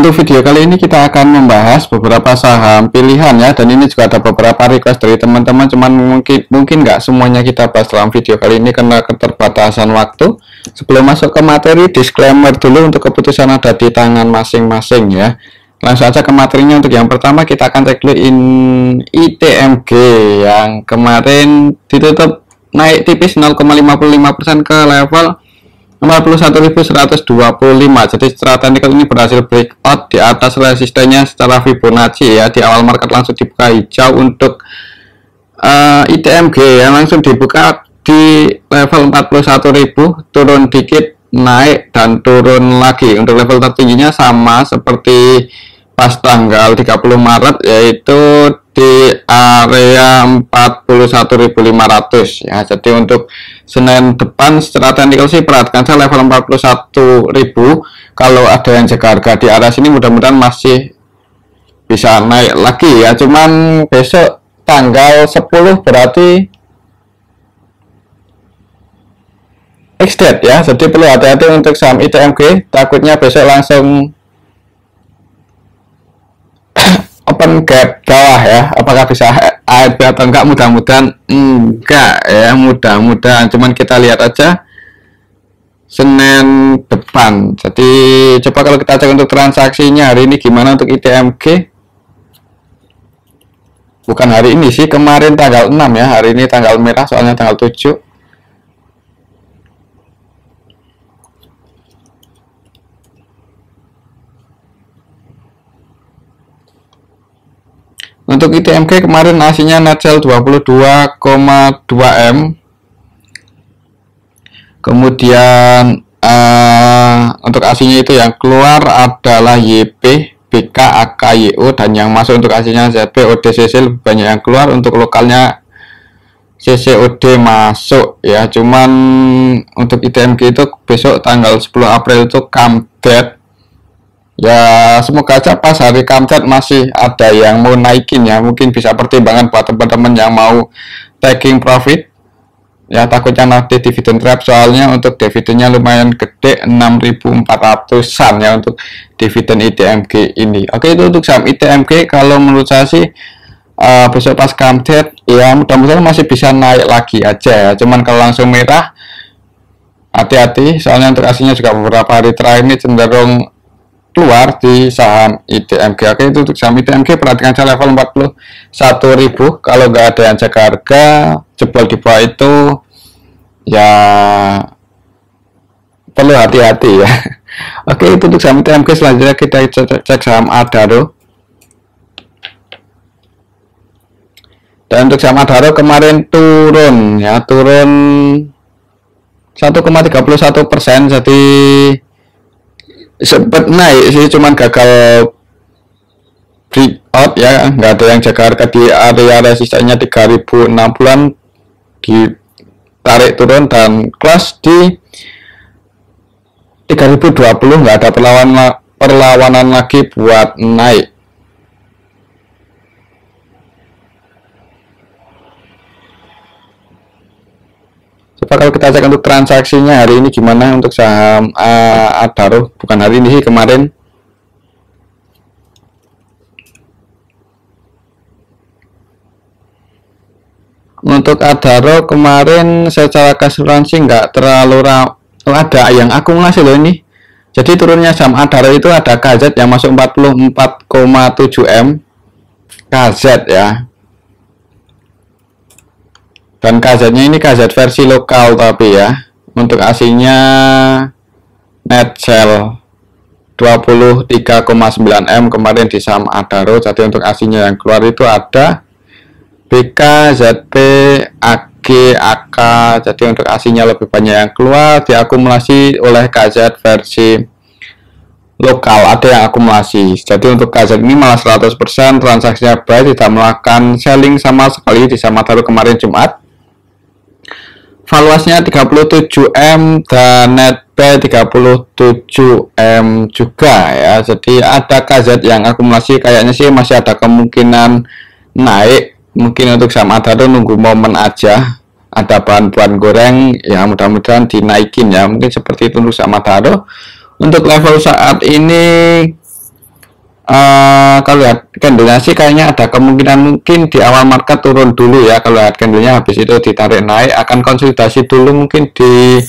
Untuk video kali ini kita akan membahas beberapa saham pilihan ya, dan ini juga ada beberapa request dari teman-teman, cuman mungkin nggak semuanya kita bahas dalam video kali ini karena keterbatasan waktu. Sebelum masuk ke materi, disclaimer dulu untuk keputusan ada di tangan masing-masing ya. Langsung aja ke materinya. Untuk yang pertama kita akan cek dulu ITMG yang kemarin ditutup naik tipis 0,55% ke level 41.125. Jadi secara teknikal ini berhasil breakout di atas resistennya secara Fibonacci ya. Di awal market langsung dibuka hijau untuk ITMG yang langsung dibuka di level 41.000, turun dikit naik dan turun lagi. Untuk level tertingginya sama seperti pas tanggal 30 Maret yaitu di area 41.500 ya. Jadi untuk Senin depan secara teknikal sih perhatikan saya level 41.000. Kalau ada yang jaga harga di area sini mudah-mudahan masih bisa naik lagi ya. Cuman besok tanggal 10 berarti X-date ya. Jadi perlu hati-hati untuk saham ITMG, takutnya besok langsung open gap bawah ya. Apakah bisa ARB atau enggak? Mudah-mudahan enggak ya, mudah-mudahan. Cuman kita lihat aja Senin depan. Jadi coba kalau kita cek untuk transaksinya hari ini gimana untuk ITMG. Bukan hari ini sih, kemarin tanggal 6 ya. Hari ini tanggal merah soalnya tanggal 7. Untuk ITMG kemarin nasinya net sell 22,2 M. Kemudian untuk asinya itu yang keluar adalah YP, BK, AK, YO, dan yang masuk untuk asinya ZB, OD, CC lebih banyak yang keluar. Untuk lokalnya CCOD masuk ya. Cuman untuk ITMG itu besok tanggal 10 April itu comeback. Ya semoga aja pas hari comeback masih ada yang mau naikin ya, mungkin bisa pertimbangan buat teman-teman yang mau taking profit ya. Takutnya nanti dividend trap, soalnya untuk dividennya lumayan gede, 6.400an ya untuk dividen ITMG ini. Oke, itu untuk saham ITMG. Kalau menurut saya sih besok pas comeback ya mudah-mudahan masih bisa naik lagi aja ya. Cuman kalau langsung merah hati-hati, soalnya untuk aslinya juga beberapa hari terakhir ini cenderung keluar di saham ITMG. Oke, itu untuk saham ITMG perhatikan saya level 41.000. Kalau nggak ada yang jaga harga, jebol di bawah itu ya perlu hati-hati ya. Oke, itu untuk saham ITMG. Selanjutnya kita cek saham Adaro. Dan untuk saham Adaro kemarin turun ya, turun 1,31%. Jadi sempat naik sih, cuman gagal breakout ya, nggak ada yang jaga harga di area resistennya 3.060-an, ditarik turun dan close di 3.020. nggak ada perlawanan lagi buat naik. Coba kalau kita cek untuk transaksinya hari ini gimana untuk saham Adaro. Bukan hari ini sih, kemarin. Untuk Adaro kemarin secara keseluruhan sih nggak terlalu ada yang akumulasi loh ini. Jadi turunnya saham Adaro itu ada KZ yang masuk 44,7 M KZ ya. Dan KZ-nya ini KZ versi lokal tapi ya. Untuk asinya net sell 23,9 M kemarin di saham Adaro. Jadi untuk asinya yang keluar itu ada BK, ZP, AG, AK. Jadi untuk asinya lebih banyak yang keluar, diakumulasi oleh KZ versi lokal, ada yang akumulasi. Jadi untuk KZ ini malah 100% transaksinya baik, tidak melakukan selling sama sekali di saham Adaro kemarin Jumat. Valuasinya 37 M dan net P 37 M juga ya. Jadi ada KZ yang akumulasi, kayaknya sih masih ada kemungkinan naik. Mungkin untuk saham Adaro nunggu momen aja, ada bahan-bahan goreng ya, mudah-mudahan dinaikin ya. Mungkin seperti itu untuk saham Adaro. Untuk level saat ini Kalau lihat candlenya sih kayaknya ada kemungkinan mungkin di awal market turun dulu ya. Kalau lihat candlenya habis itu ditarik naik, akan konsolidasi dulu mungkin di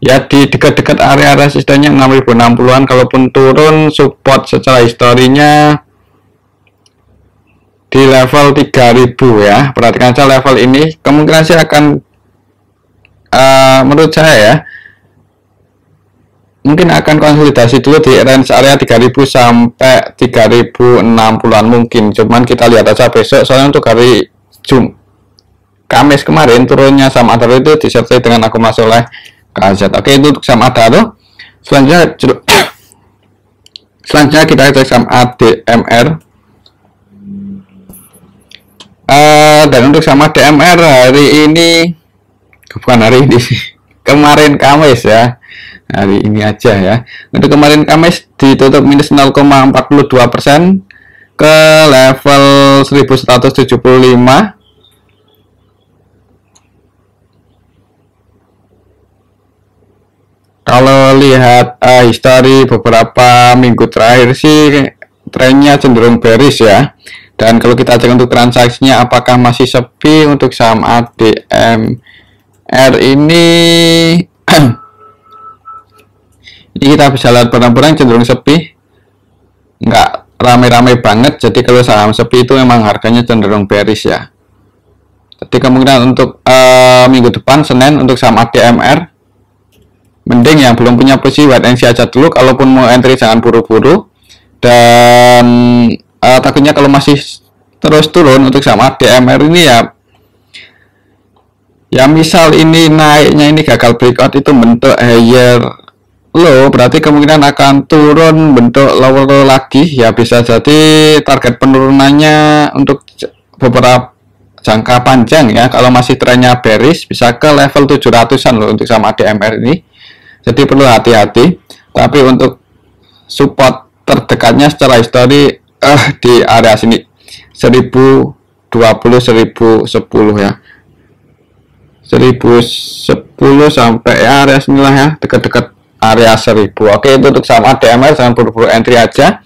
dekat-dekat area resistennya 6060-an. Kalaupun turun, support secara historinya di level 3000 ya. Perhatikan saja level ini, kemungkinan sih akan menurut saya ya, mungkin akan konsolidasi dulu di range area 3000 sampai 3060-an mungkin. Cuman kita lihat aja besok, soalnya untuk hari Kamis kemarin turunnya saham Adaro itu disertai dengan akumulasi oleh KZ. Oke, itu untuk saham Adaro. Selanjutnya kita cek saham ADMR. Dan untuk saham ADMR hari ini, bukan hari ini sih, kemarin Kamis ya, hari ini aja ya. Untuk kemarin Kamis ditutup minus 0,42% ke level 1175. Kalau lihat histori beberapa minggu terakhir sih trennya cenderung bearish ya. Dan kalau kita cek untuk transaksinya apakah masih sepi untuk saham ADMR ini ini kita bisa lihat barang-barang cenderung sepi, nggak rame-rame banget. Jadi kalau saham sepi itu memang harganya cenderung bearish ya. Jadi kemungkinan untuk minggu depan Senin untuk saham ADMR, mending yang belum punya posisi wait and see aja dulu. Kalaupun mau entry jangan buru-buru. Dan takutnya kalau masih terus turun untuk saham ADMR ini ya misal ini naiknya ini gagal breakout itu bentuk higher low, berarti kemungkinan akan turun bentuk lower low lagi ya. Bisa jadi target penurunannya untuk beberapa jangka panjang ya, kalau masih trennya bearish bisa ke level 700-an loh untuk saham ADMR ini. Jadi perlu hati-hati. Tapi untuk support terdekatnya secara histori di area sini 1020 1010 ya, 1010 sampai ya area sinilah ya, dekat-dekat area 1000. Oke, itu untuk saham ADMR, jangan buru-buru entry aja.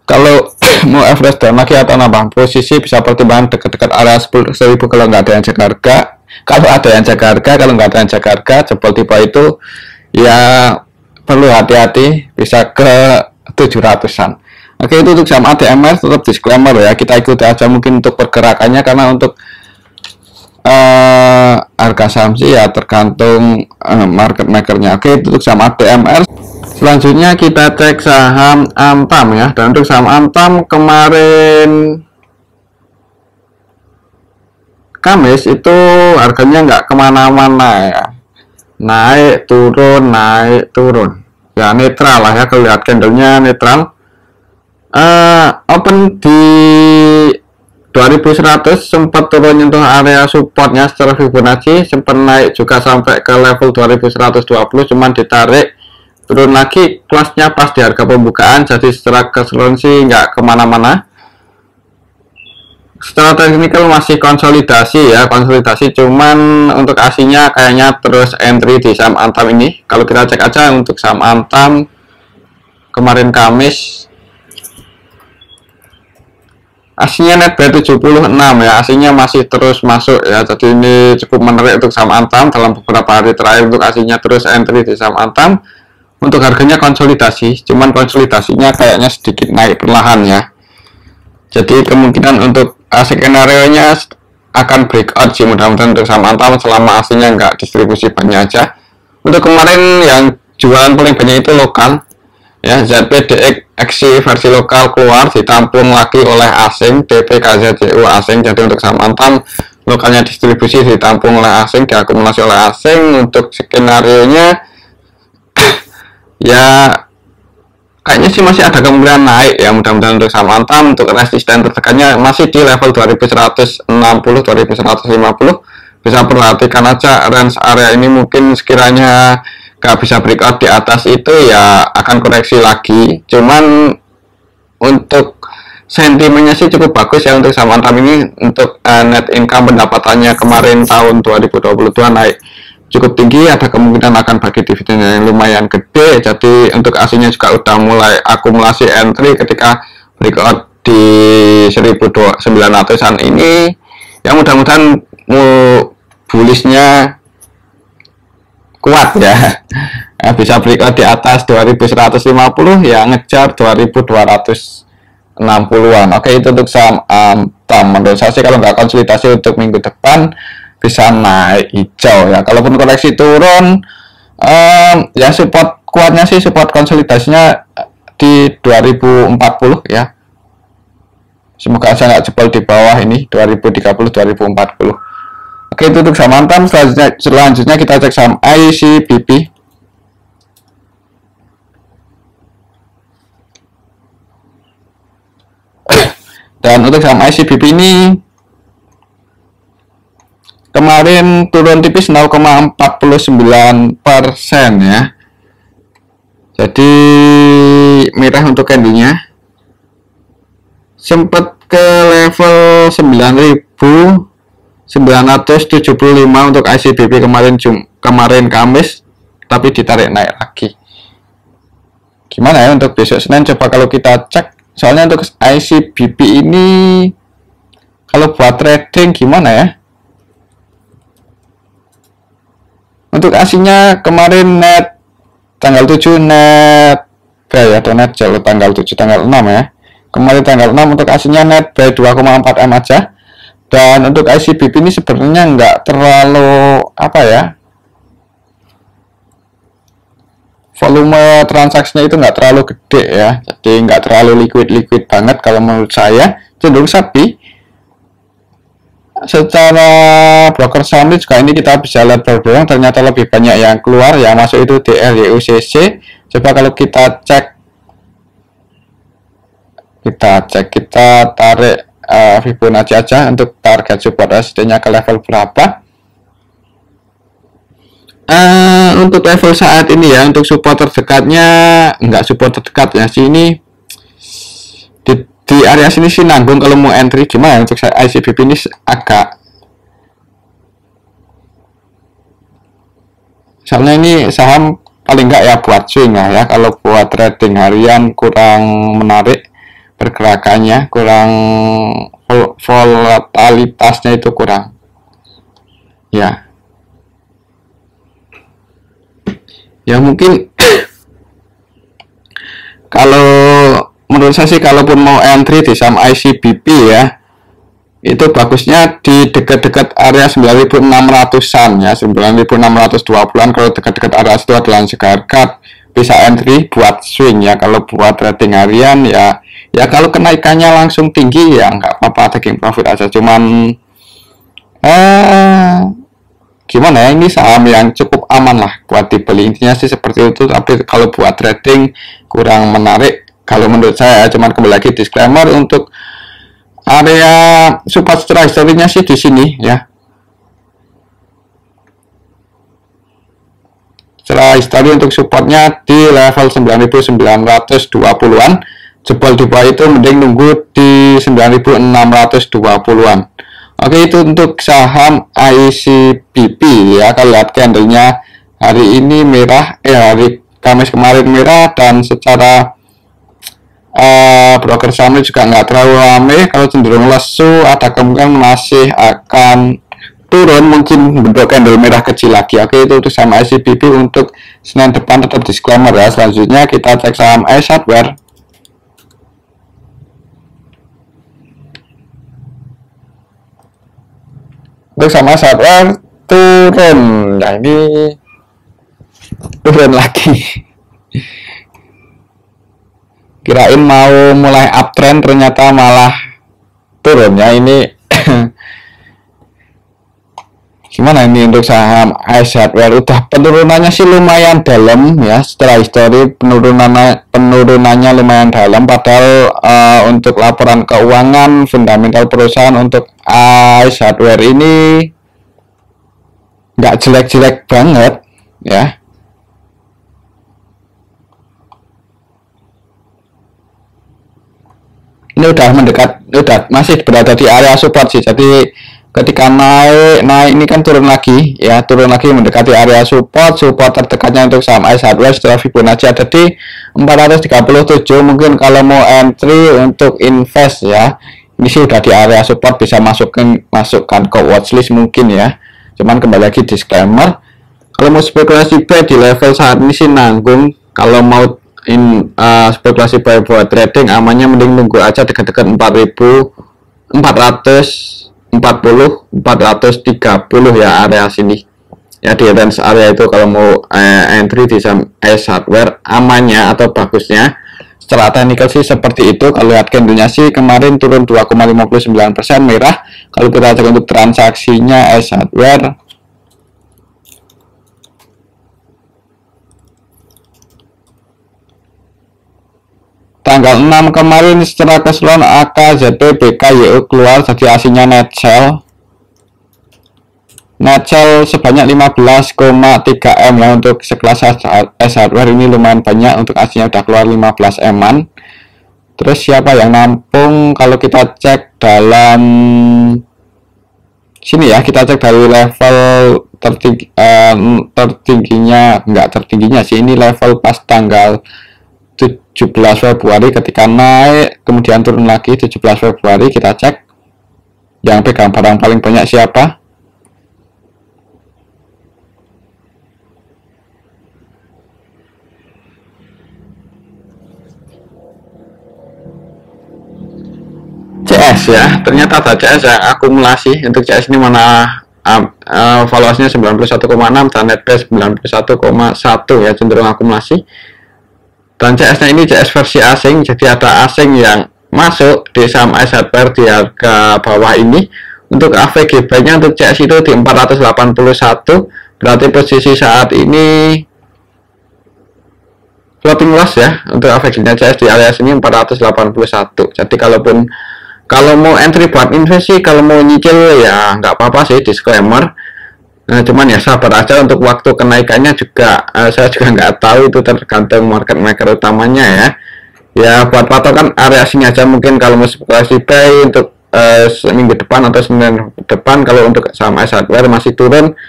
Kalau mau average down lagi atau nambah posisi bisa pertimbangan dekat-dekat area 1000 kalau nggak ada yang jaga harga. Kalau ada yang jaga harga, kalau nggak ada yang jaga harga, jebol tipe itu ya perlu hati-hati, bisa ke 700-an. Oke, itu untuk saham ADMR, tetap disclaimer ya, kita ikuti aja mungkin untuk pergerakannya, karena untuk harga saham sih ya tergantung market makernya. Oke, itu untuk saham ADMR. Selanjutnya kita cek saham Antam ya. Dan untuk saham Antam kemarin Kamis itu harganya nggak kemana-mana ya, naik turun ya, netral lah ya. Kalau lihat candlenya netral, open di 2100, sempat turun untuk area supportnya secara Fibonacci, sempat naik juga sampai ke level 2120, cuman ditarik turun lagi, close-nya pas di harga pembukaan. Jadi secara keseluruhan sih nggak kemana-mana. Secara teknikal masih konsolidasi ya, cuman untuk aslinya kayaknya terus entry di saham Antam ini. Kalau kita cek aja untuk saham Antam kemarin Kamis, aslinya net buy 76 ya, aslinya masih terus masuk ya. Jadi ini cukup menarik untuk saham Antam dalam beberapa hari terakhir. Untuk aslinya terus entry di saham Antam. Untuk harganya konsolidasi, cuman konsolidasinya kayaknya sedikit naik perlahan ya. Jadi kemungkinan untuk skenario-nya akan breakout sih mudah-mudahan untuk saham Antam, selama aslinya nggak distribusi banyak aja. Untuk kemarin yang jualan paling banyak itu lokal ya, ZPDX XC versi lokal keluar, ditampung lagi oleh asing, TPKZCU asing. Jadi untuk saham Antam lokalnya distribusi, ditampung oleh asing, diakumulasi oleh asing. Untuk skenario-nya ya kayaknya sih masih ada kemungkinan naik ya, mudah-mudahan untuk saham Antam. Untuk resisten tertekannya masih di level 2160 2150. Bisa perhatikan aja range area ini, mungkin sekiranya nggak bisa breakout di atas itu ya akan koreksi lagi. Cuman untuk sentimennya sih cukup bagus ya untuk saham Antam ini. Untuk net income pendapatannya kemarin tahun 2022 naik cukup tinggi, ada kemungkinan akan bagi dividen yang lumayan gede. Jadi untuk aslinya juga udah mulai akumulasi entry ketika breakout di 1900-an ini. Yang mudah-mudahan bullishnya kuat ya. Bisa breakout di atas 2150 ya, ngejar 2260-an. Oke, itu untuk saham Antam. Menurut saya sih kalau nggak konsolidasi untuk minggu depan bisa naik hijau ya. Kalaupun koreksi turun, ya support kuatnya sih, support konsolidasinya di 2040 ya. Semoga aja nggak jebol di bawah ini 2030-2040. Oke, itu untuk saham Antam. Selanjutnya kita cek saham ICBP. Dan untuk saham ICBP ini kemarin turun tipis 0,49% ya. Jadi merah untuk candlenya. Sempat ke level 9.975 untuk ICBP kemarin Kamis, tapi ditarik naik lagi. Gimana ya untuk besok Senin? Coba kalau kita cek. Soalnya untuk ICBP ini kalau buat trading gimana ya? Untuk aslinya kemarin net tanggal 7 net buy atau net sell tanggal 7 tanggal 6 ya. Kemarin tanggal 6 untuk aslinya net buy 2,4 M aja. Dan untuk ICBP ini sebenarnya nggak terlalu apa ya? Volume transaksinya itu nggak terlalu gede ya, jadi nggak terlalu liquid banget kalau menurut saya, cenderung sepi. Secara broker saham juga ini kita bisa lihat berbohong, ternyata lebih banyak yang keluar, yang masuk itu DLYUCC. Coba kalau kita tarik Fibonacci aja untuk target support resistance-nya ke level berapa. Untuk level saat ini ya, untuk support terdekatnya enggak support terdekat ya, sini di area sini sih nanggung kalau mau entry. Cuma ya, untuk ICBP ini agak, soalnya ini saham paling enggak ya buat swing ya, kalau buat trading harian kurang menarik pergerakannya, kurang volatilitasnya itu kurang ya. Ya mungkin kalau menurut saya sih, kalaupun mau entry di saham ICBP ya, itu bagusnya di dekat-dekat area 9.600-an ya, 9.620-an. Kalau dekat-dekat area itu adalah harga bisa entry buat swing ya. Kalau buat trading harian ya kalau kenaikannya langsung tinggi ya nggak apa-apa, taking profit aja. Cuman gimana ya, ini saham yang cukup aman lah buat dibeli, intinya sih seperti itu. Tapi kalau buat trading kurang menarik kalau menurut saya. Cuman kembali lagi disclaimer, untuk area support secara historinya sih di sini ya. Secara histori untuk supportnya di level 9.920-an. Jebol di bawah itu mending nunggu di 9.620-an. Oke, itu untuk saham ICBP ya. Kalau lihat candlenya hari ini merah, hari Kamis kemarin merah, dan secara broker sahamnya juga nggak terlalu rame. Kalau cenderung lesu, ada kemungkinan masih akan turun, mungkin bentuk candle merah kecil lagi. Oke, itu untuk saham ICBP. Untuk Senin depan tetap disclaimer ya. Selanjutnya kita cek saham ACE Hardware. Untuk sama hardware turun, nah ini turun lagi. Kirain mau mulai uptrend, ternyata malah turunnya ini. Gimana ini untuk saham ACE Hardware? Udah penurunannya sih lumayan dalam ya, setelah histori penurunannya lumayan dalam. Padahal untuk laporan keuangan fundamental perusahaan untuk ACE Hardware ini nggak jelek-jelek banget ya. Ini udah mendekat, udah masih berada di area support sih. Jadi Ketika naik ini kan turun lagi ya, turun lagi mendekati area support terdekatnya untuk saham AS Hardware setelah Fibonacci ada di 437. Mungkin kalau mau entry untuk invest ya, ini sih udah di area support, bisa masukkan ke watchlist mungkin ya. Cuman kembali lagi disclaimer, kalau mau spekulasi buy di level saat ini sih nanggung. Kalau mau spekulasi buy buat trading, amannya mending nunggu aja dekat-dekat 4.430 ya, area sini ya, di range area itu. Kalau mau entry di saham AS Hardware, amannya atau bagusnya secara teknikal sih seperti itu. Kalau lihat candlenya sih kemarin turun 2,59% merah. Kalau kita cek untuk transaksinya AS Hardware, tanggal 6 kemarin secara keseluruhan AKZP BKYU keluar, jadi aslinya net sell sebanyak 15,3 M ya untuk sekelas AS Hardware. Ini lumayan banyak, untuk aslinya udah keluar 15 M-an. Terus siapa yang nampung? Kalau kita cek dalam sini ya, kita cek dari level tertingginya, enggak tertingginya sih, ini level pas tanggal 17 Februari ketika naik kemudian turun lagi. 17 Februari kita cek yang pegang barang paling banyak siapa. CS ya, ternyata ada CS yang akumulasi. Untuk CS ini mana valuasinya 91,6 dan net base 91,1 ya, cenderung akumulasi. Dan CS nya ini CS versi asing, jadi ada asing yang masuk di saham AS Hardware di harga bawah ini. Untuk AVG nya untuk CS itu di 481, berarti posisi saat ini floating loss ya. Untuk AVG nya CS di area sini 481. Jadi kalau mau entry buat investasi, kalau mau nyicil ya nggak apa-apa sih, disclaimer. Nah, cuman ya sabar aja, untuk waktu kenaikannya juga saya juga nggak tahu, itu tergantung market maker utamanya ya. Ya buat patokan area sini aja mungkin kalau mau spekulasi buy untuk seminggu depan atau seminggu depan. Kalau untuk saham AS Hardware masih turun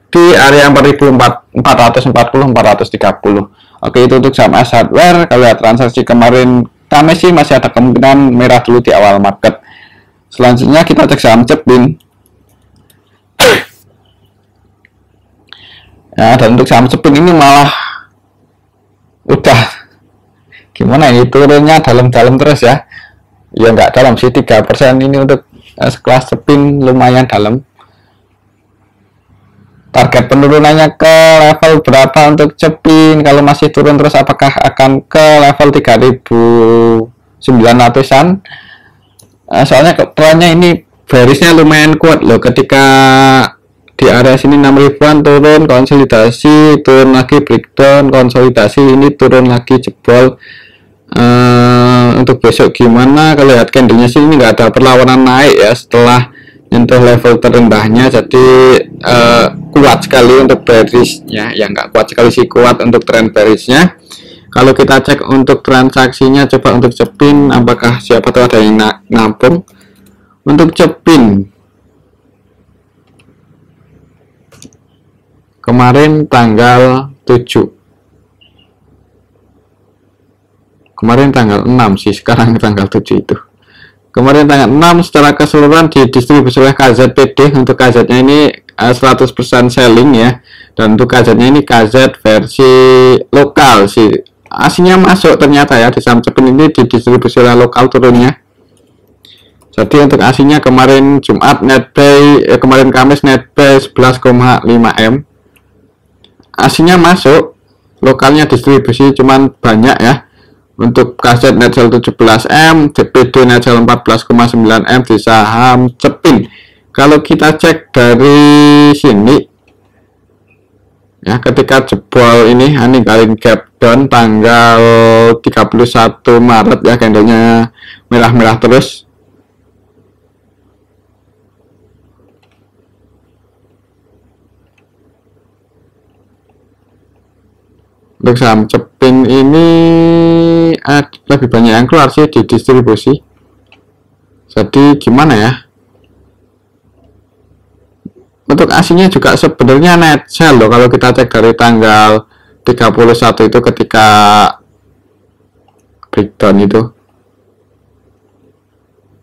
di area 4.440-430. Oke, itu untuk saham AS Hardware. Kalau lihat transaksi kemarin Kamis sih masih ada kemungkinan merah dulu di awal market. Selanjutnya kita cek saham Cepin. Ya, dan untuk saham Cepin ini malah udah gimana ini, turunnya dalam-dalam terus ya. Ya nggak dalam sih, 3% ini untuk sekelas Cepin lumayan dalam. Target penurunannya ke level berapa untuk Cepin? Kalau masih turun terus, apakah akan ke level 3.900-an? Soalnya trennya ini bearish-nya lumayan kuat loh. Ketika di area sini 6.000-an turun, konsolidasi, turun lagi, breakdown, konsolidasi, ini turun lagi, jebol. Untuk besok gimana? Kalau lihat candlenya sih ini nggak ada perlawanan naik ya setelah nyentuh level terendahnya, jadi kuat sekali untuk bearish-nya ya, nggak kuat sekali sih, kuat untuk trend bearish-nya. Kalau kita cek untuk transaksinya, coba untuk Cepin, apakah siapa tahu ada yang nampung. Untuk Cepin kemarin tanggal 7, kemarin tanggal 6 sih, sekarang tanggal 7 itu. Kemarin tanggal 6 secara keseluruhan didistribusi oleh KZPD. Untuk KZ nya ini 100% selling ya, dan untuk KZ nya ini KZ versi lokal sih, aslinya masuk ternyata ya. Di saham Cepin ini didistribusi oleh lokal turunnya. Jadi untuk aslinya kemarin Jumat net buy, kemarin Kamis net buy 11,5 M, aslinya masuk, lokalnya distribusi cuman banyak ya. Untuk KZ net sell 17 M, DPD net sell 14,9 M di saham Cepin. Kalau kita cek dari sini ya, ketika jebol ini ninggalin gap down tanggal 31 Maret ya, candlenya merah-merah terus. Untuk saham Cepin ini lebih banyak yang keluar sih di distribusi. Jadi gimana ya? untuk aslinya juga sebenarnya net sell loh kalau kita cek dari tanggal 31 itu ketika breakdown itu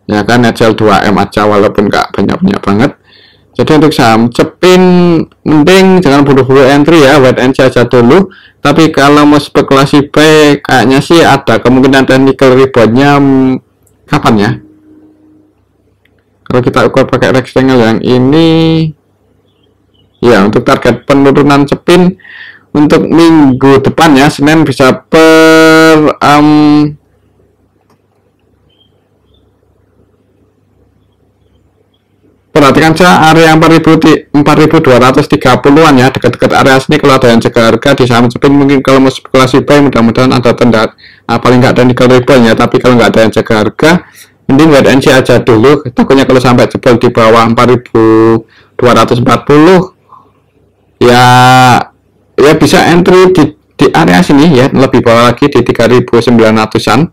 ya kan, net sell 2M aja walaupun nggak banyak-banyak banget. Jadi untuk saham cepin mending jangan buru-buru entry ya, wait and see aja dulu. Tapi kalau mau spekulasi buy kayaknya sih ada kemungkinan technical reboundnya kapan ya, kalau kita ukur pakai rectangle yang ini ya. Untuk target penurunan cepin untuk minggu depan ya, Senin bisa perhatikan saja area 4230-an ya, dekat-dekat area sini. Kalau ada yang jaga harga di saham cepin, mungkin kalau mau spekulasi buy mudah-mudahan ada tanda paling nggak technical rebound ya. Tapi kalau nggak ada yang jaga harga, mending wait and see aja dulu. Takutnya kalau sampai jebol di bawah 4240 ya bisa entry di area sini ya, lebih bawah lagi di 3900-an.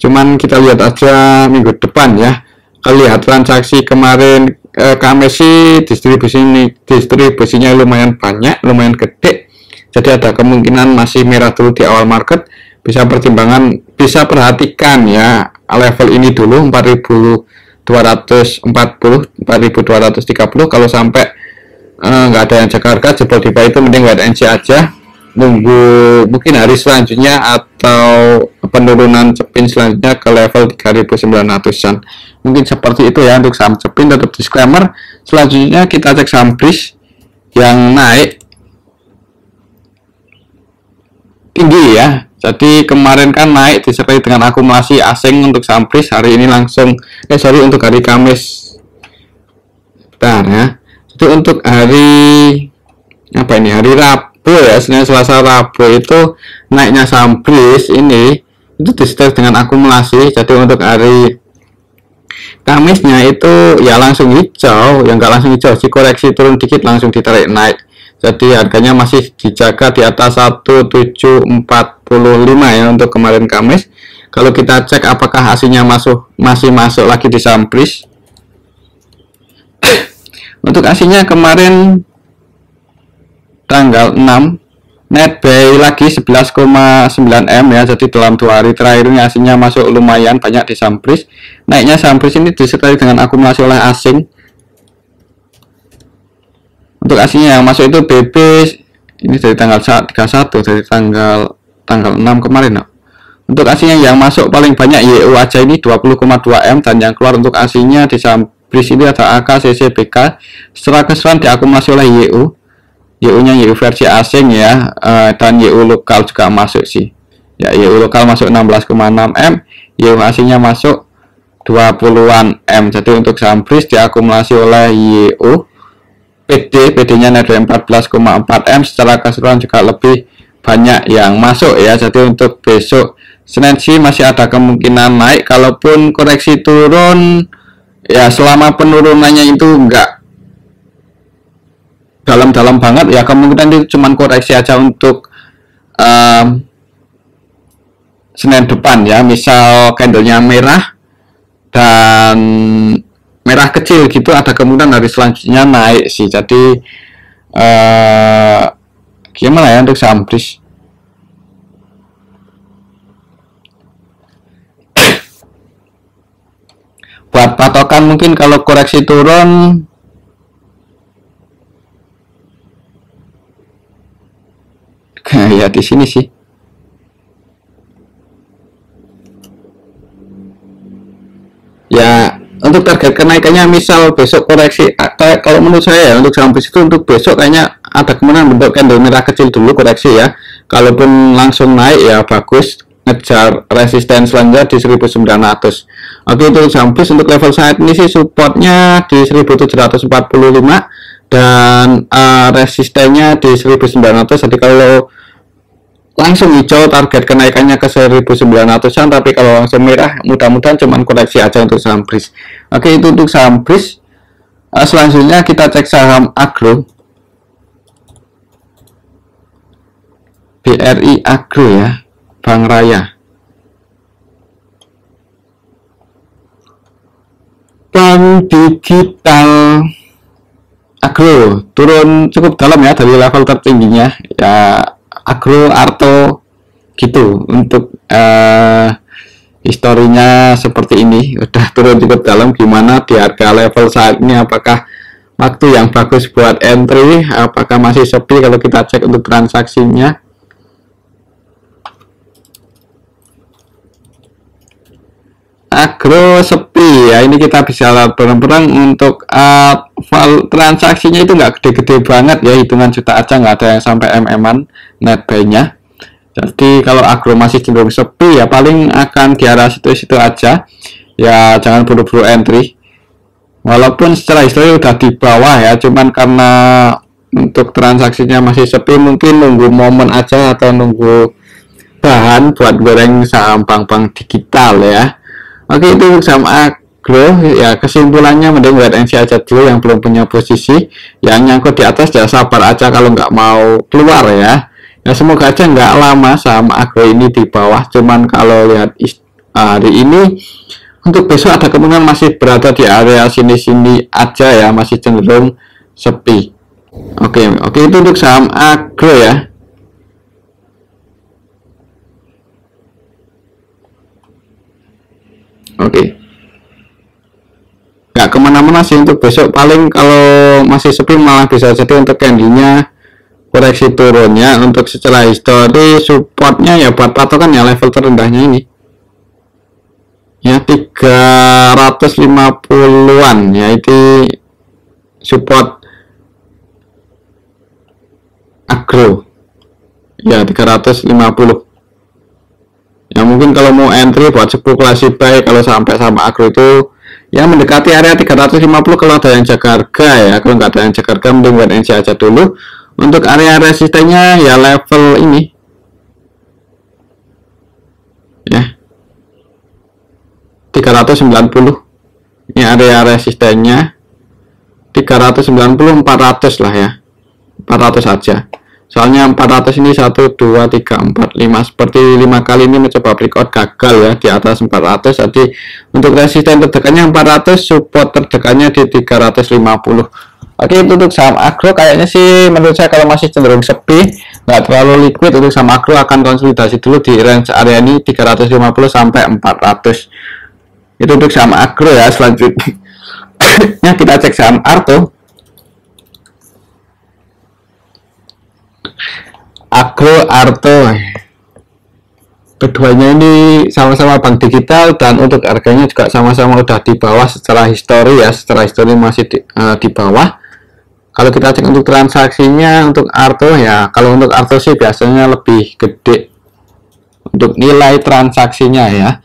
Cuman kita lihat aja minggu depan ya. Kalau lihat transaksi kemarin Kamis sih distribusinya lumayan banyak, lumayan gede. Jadi ada kemungkinan masih merah dulu di awal market. Bisa perhatikan ya level ini dulu 4240, 4230. Kalau sampai nggak ada yang jaga harga jebol di bawah itu, mending wait and see aja, nunggu mungkin hari selanjutnya atau penurunan cepin selanjutnya ke level 3900-an. Mungkin seperti itu ya untuk saham cepin. Tetap disclaimer. Selanjutnya kita cek saham BRIS yang naik tinggi ya. Jadi kemarin kan naik disertai dengan akumulasi asing untuk saham BRIS. Hari ini langsung untuk hari Kamis. Bentar ya. Jadi untuk hari hari Rabu ya, Senin, Selasa, Rabu itu naiknya saham BRIS ini itu disertai dengan akumulasi. Jadi untuk hari Kamisnya itu ya langsung hijau, yang nggak langsung hijau sih, koreksi turun dikit langsung ditarik naik. Jadi harganya masih dijaga di atas 1745 ya untuk kemarin Kamis. Kalau kita cek apakah hasilnya masih masuk lagi di saham BRIS. Untuk hasilnya kemarin tanggal 6 net buy lagi 11,9M ya. Jadi dalam 2 hari terakhir ini hasilnya masuk lumayan banyak di saham BRIS. Naiknya saham BRIS ini disertai dengan akumulasi oleh asing. Untuk aslinya yang masuk itu BB ini dari tanggal 31, dari tanggal 6 kemarin no. Untuk aslinya yang masuk paling banyak YU aja ini 20,2M, dan yang keluar untuk aslinya di saham BRIS ini ada AK, CC, BK. Secara keseluruhan diakumulasi oleh YU. YU-nya YU versi asing ya, dan YU lokal juga masuk sih. Ya, YU lokal masuk 16,6M, YU asingnya masuk 20-an M. Jadi untuk saham BRIS diakumulasi oleh YU. PD-nya net 14,4M. Secara keseluruhan juga lebih banyak yang masuk ya. Jadi untuk besok Senin sih masih ada kemungkinan naik. Kalaupun koreksi turun ya, selama penurunannya itu enggak dalam-dalam banget ya, kemungkinan itu cuman koreksi aja untuk Senin depan ya. Misal candlenya merah dan merah kecil gitu, ada kemungkinan hari selanjutnya naik sih. Jadi gimana ya untuk saham BRIS. Buat patokan mungkin kalau koreksi turun ya di sini sih. Ya, untuk target kenaikannya misal besok koreksi, kalau menurut saya ya, untuk saham BRIS itu untuk besok kayaknya ada kemungkinan bentuk candle merah kecil dulu koreksi ya. Kalaupun langsung naik ya bagus, ngejar resisten selanjutnya di 1900. Oke, untuk saham BRIS untuk level saat ini sih supportnya di 1745 dan resistennya di 1900. Jadi kalau langsung hijau target kenaikannya ke 1900-an, tapi kalau langsung merah mudah-mudahan cuman koreksi aja untuk saham BRIS. Oke, itu untuk saham BRIS. Selanjutnya kita cek saham agro, BRI Agro ya, Bank Raya. Bank digital Agro turun cukup dalam ya dari level tertingginya ya, Agro Arto gitu. Untuk historinya seperti ini, udah turun cukup dalam. Gimana di harga level saat ini, apakah waktu yang bagus buat entry, apakah masih sepi? Kalau kita cek untuk transaksinya, Agro sepi ya. Ini kita bisa lihat bareng-bareng untuk transaksinya itu nggak gede-gede banget ya, hitungan juta aja, nggak ada yang sampai MM-an net buy-nya. Jadi kalau Agro masih cenderung sepi ya, paling akan di arah situ-situ aja ya, jangan buru-buru entry. Walaupun secara histori udah di bawah ya, cuman karena untuk transaksinya masih sepi, mungkin nunggu momen aja atau nunggu bahan buat goreng saham bank-bank digital ya. Oke, itu untuk saham Agro ya. Kesimpulannya mending wait and see aja dulu yang belum punya posisi. Yang nyangkut di atas ya sabar aja kalau nggak mau keluar ya. Ya semoga aja nggak lama saham Agro ini di bawah. Cuman kalau lihat hari ini, untuk besok ada kemungkinan masih berada di area sini-sini aja ya, masih cenderung sepi. Oke, itu untuk saham Agro ya. Oke, nggak kemana-mana sih untuk besok. Paling kalau masih sepi malah bisa jadi untuk candlenya koreksi turunnya. Untuk secara histori supportnya ya buat patokan ya level terendahnya ini ya, 350-an ya, itu support Agro ya, 350 ya. Mungkin kalau mau entry buat spekulasi buy kalau sampai sama Agro itu ya mendekati area 350 kalau ada yang jaga harga ya. Kalau nggak ada yang jaga harga mending wait and see aja dulu. Untuk area resistennya ya level ini ya, 390. Ini area resistennya 390, 400 lah ya, 400 aja. Soalnya 400 ini 1, 2, 3, 4, 5 seperti 5 kali ini mencoba breakout gagal ya di atas 400. Jadi untuk resisten terdekatnya 400, support terdekatnya di 350. Oke, itu untuk saham Agro. Kayaknya sih menurut saya kalau masih cenderung sepi, nggak terlalu liquid, untuk saham Agro akan konsolidasi dulu di range area ini 350 sampai 400. Itu untuk saham Agro ya. Selanjutnya kita cek saham Arto. Agro Arto, keduanya ini sama-sama bank digital dan untuk harganya juga sama-sama udah di bawah secara histori ya. Secara histori masih di bawah. Kalau kita cek untuk transaksinya untuk Arto ya, kalau untuk Arto sih biasanya lebih gede untuk nilai transaksinya ya.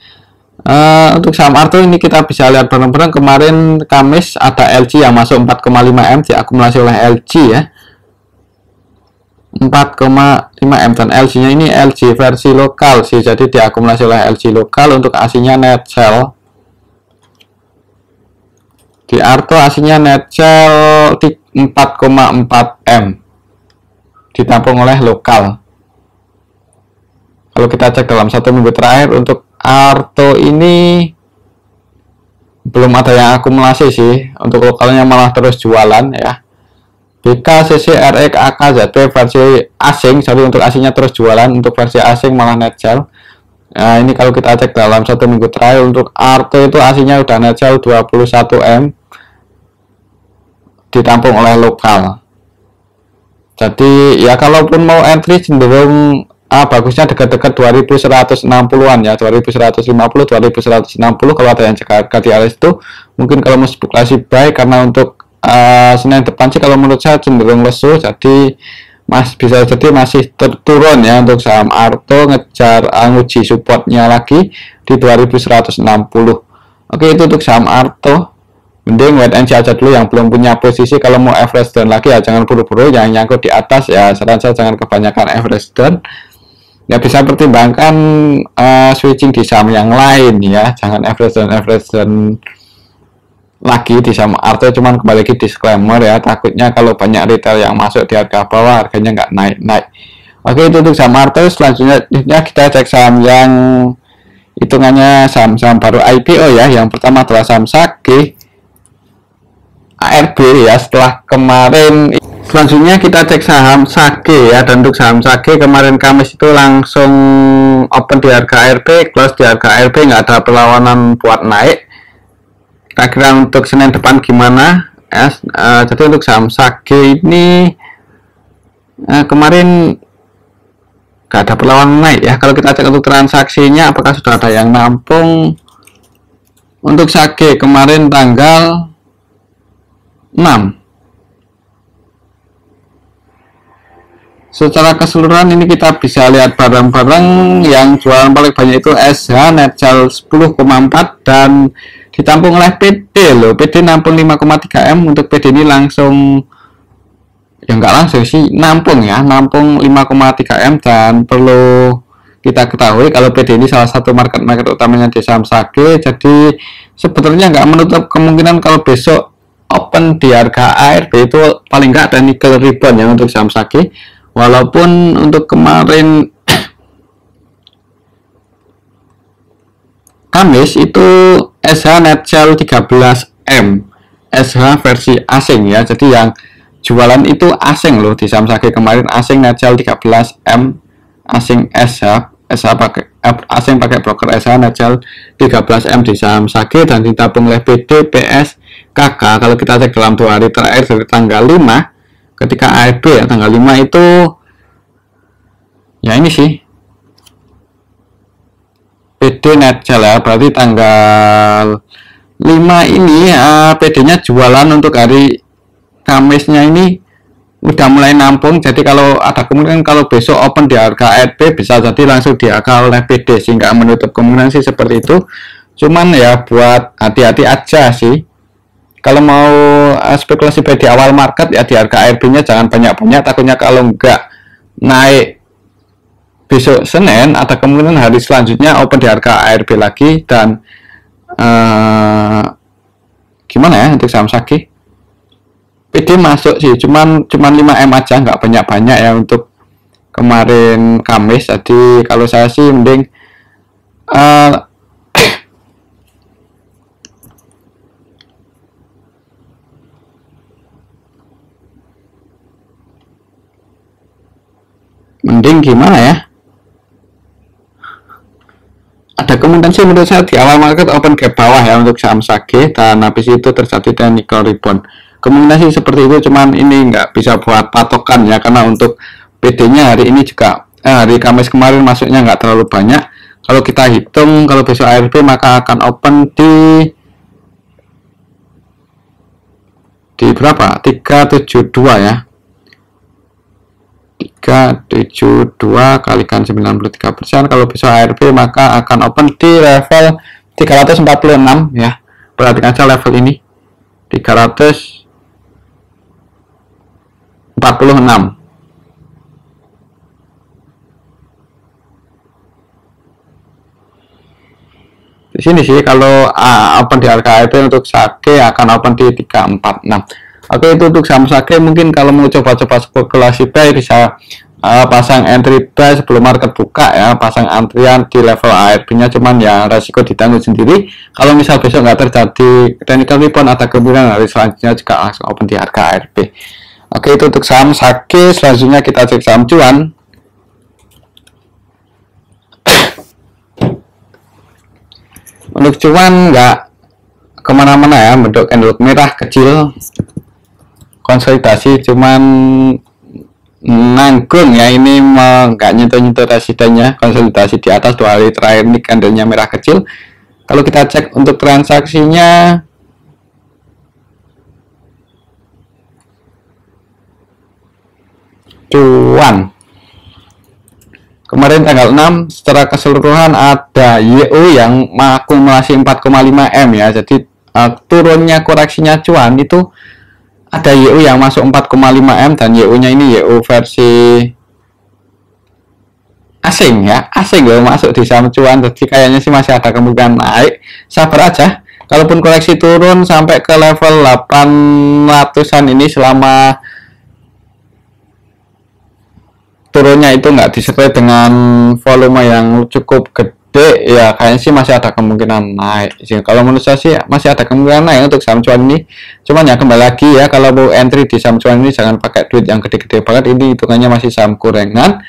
Untuk saham Arto ini kita bisa lihat bareng-bareng, kemarin Kamis ada LG yang masuk 4,5M diakumulasi oleh LG ya, 4,5M, dan LG-nya ini LG versi lokal sih, jadi diakumulasi oleh LG lokal. Untuk asinya net sell di Arto, asinya net sell 4,4M ditampung oleh lokal. Kalau kita cek dalam 1 minggu terakhir untuk Arto ini belum ada yang akumulasi sih, untuk lokalnya malah terus jualan ya. BK, CC, RX, AK, ZT versi asing, jadi untuk asingnya terus jualan, untuk versi asing malah net sell. Nah, ini kalau kita cek dalam 1 minggu terakhir untuk Arto itu asingnya udah net sell 21M ditampung oleh lokal. Jadi ya kalaupun mau entry cenderung bagusnya dekat-dekat 2160-an ya, 2150, 2160 kalau ada yang jaga harga di area itu. Mungkin kalau mau spekulasi buy, karena untuk Senin depan sih kalau menurut saya cenderung lesu, jadi bisa jadi masih turun ya. Untuk saham Arto ngejar nguji supportnya lagi di 2160. Oke, itu untuk saham Arto. Mending wait and see aja dulu yang belum punya posisi. Kalau mau average down lagi ya jangan buru-buru, jangan nyangkut di atas ya. Saran saya jangan kebanyakan average down. Ya bisa pertimbangkan switching di saham yang lain ya. Jangan average down lagi di saham Arto. Cuman kembali lagi disclaimer ya, takutnya kalau banyak retail yang masuk di harga bawah harganya nggak naik. Oke, itu untuk saham Arto. Selanjutnya kita cek saham yang hitungannya saham-saham baru IPO ya. Yang pertama adalah saham Sage. ARB ya setelah kemarin. Selanjutnya kita cek saham SAGE ya, dan untuk saham SAGE kemarin Kamis itu langsung open di harga ARB, close di harga ARB, nggak ada perlawanan buat naik. Kira-kira untuk Senin depan gimana ya? Jadi untuk saham SAGE ini kemarin nggak ada perlawanan naik ya. Kalau kita cek untuk transaksinya apakah sudah ada yang nampung. Untuk SAGE kemarin tanggal 6. Secara keseluruhan ini kita bisa lihat barang-barang yang jualan paling banyak itu SH netjal 10,4 dan ditampung oleh PD loh. PD nampung 5,3 M. Untuk PD ini langsung ya nggak langsung sih nampung ya, nampung 5,3 M, dan perlu kita ketahui kalau PD ini salah satu market utamanya di saham SAGE. Jadi sebenarnya nggak menutup kemungkinan kalau besok open di harga ARB itu paling nggak ada nickel rebound ya untuk saham SAGE. Walaupun untuk kemarin Kamis itu SH netjal 13 M, SH versi asing ya. Jadi yang jualan itu asing loh di saham SAGE kemarin, asing netjal 13 M, asing SH pakai asing pakai broker SH netjal 13 M di saham SAGE, dan ditabung oleh PD, PS, KK. Kalau kita cek dalam 2 hari terakhir dari tanggal 5 ketika ARB ya tanggal 5 itu ya ini sih PD netjal ya, berarti tanggal 5 ini PD nya jualan untuk hari Kamisnya ini udah mulai nampung. Jadi kalau ada kemungkinan kalau besok open di harga ARB bisa jadi langsung diakal oleh PD, sehingga menutup kemungkinan sih seperti itu. Cuman ya buat hati-hati aja sih. Kalau mau spekulasi di awal market ya di harga ARB-nya jangan banyak-banyak, takutnya kalau nggak naik besok Senin ada kemungkinan hari selanjutnya open di harga ARB lagi. Dan gimana ya untuk saham SAGE? PD masuk sih, cuman 5M aja, nggak banyak-banyak ya untuk kemarin Kamis. Jadi kalau saya sih mending gimana ya, ada kemungkinan sih menurut saya di awal market open gap bawah ya untuk saham SAGE, dan habis itu terjadi technical rebound. Kemungkinan sih seperti itu, cuman ini nggak bisa buat patokan ya, karena untuk PD nya hari ini juga hari Kamis kemarin masuknya nggak terlalu banyak. Kalau kita hitung kalau besok ARB maka akan open di berapa? 372 ya. 372 kalikan 93%. Kalau besok ARB maka akan open di level 346 ya. Perhatikan saja level ini 346. Di sini sih kalau open di harga ARB untuk SAGE akan open di 346. Oke, itu untuk saham SAGE. Mungkin kalau mau coba-coba spekulasi buy bisa pasang entry buy sebelum market buka ya, pasang antrian di level ARB-nya, cuman ya resiko ditanggung sendiri. Kalau misal besok nggak terjadi technical rebound, ada kemungkinan hari selanjutnya juga langsung open di harga ARB. Oke, itu untuk saham SAGE. Selanjutnya kita cek saham cuan. Untuk cuan nggak kemana-mana ya, bentuk candle merah kecil, konsolidasi cuman nanggung ya, ini nggak nyentuh-nyentuh resistennya, konsolidasi di atas 2 hari terakhir ini candlenya merah kecil. Kalau kita cek untuk transaksinya cuan kemarin tanggal 6 secara keseluruhan ada YO yang akumulasi 4,5 M ya. Jadi turunnya koreksinya cuan itu ada YO yang masuk 4,5 M, dan YO nya ini YO versi asing ya, asing loh masuk di saham cuan. Jadi kayaknya sih masih ada kemungkinan naik, sabar aja. Kalaupun koreksi turun sampai ke level 800-an ini, selama turunnya itu nggak disertai dengan volume yang cukup gede gede ya kayaknya sih masih ada kemungkinan naik sih. Kalau menurut saya sih masih ada kemungkinan naik untuk saham cuan ini. Cuman ya kembali lagi ya, kalau mau entry di saham cuan ini jangan pakai duit yang gede-gede banget, ini hitungannya masih saham gorengan.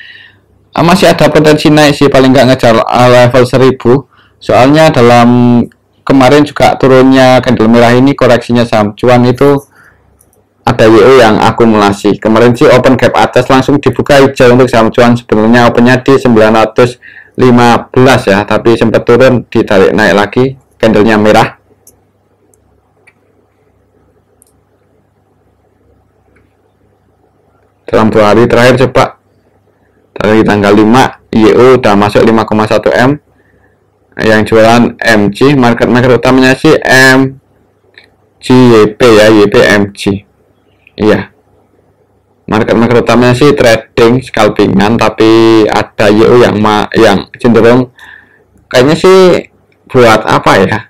Masih ada potensi naik sih, paling nggak ngejar level 1000. Soalnya dalam kemarin juga turunnya candle merah ini, koreksinya saham cuan itu ada WO yang akumulasi. Kemarin sih open gap atas langsung dibuka hijau untuk saham cuan, sebenarnya opennya di 915 ya, tapi sempat turun ditarik naik lagi, candlenya merah. Dalam 2 hari terakhir coba dari tanggal 5 IEO udah masuk 5,1 M. Yang jualan MG, market utamanya sih MGYP ya, YPMG. Iya, market utamanya sih trading scalpingan, tapi ada YO yang cenderung kayaknya sih buat apa ya?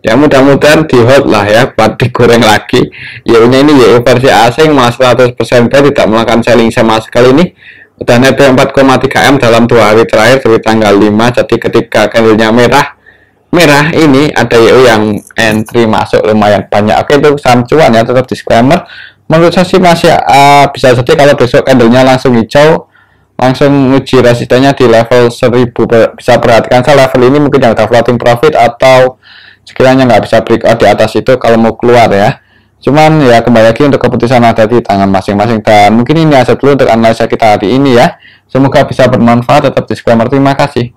Ya mudah-mudahan di hold lah ya, buat digoreng lagi. YO-nya ini YO versi asing, mas 100% buy, tidak melakukan selling sama sekali ini. Udah naik 4,3 M dalam 2 hari terakhir dari tanggal 5. Jadi ketika candlenya merah ini ada YO yang entry masuk lumayan banyak. Oke, itu saham cuan ya, tetap disclaimer. Menurut saya sih masih bisa saja kalau besok candlenya langsung hijau, langsung uji resistennya di level 1000. Bisa perhatikan saya level ini mungkin yang ada floating profit, atau sekiranya nggak bisa breakout di atas itu kalau mau keluar ya. Cuman ya kembali lagi, untuk keputusan ada di tangan masing-masing. Dan mungkin ini aja dulu untuk analisa kita hari ini ya. Semoga bisa bermanfaat. Tetap disclaimer, terima kasih.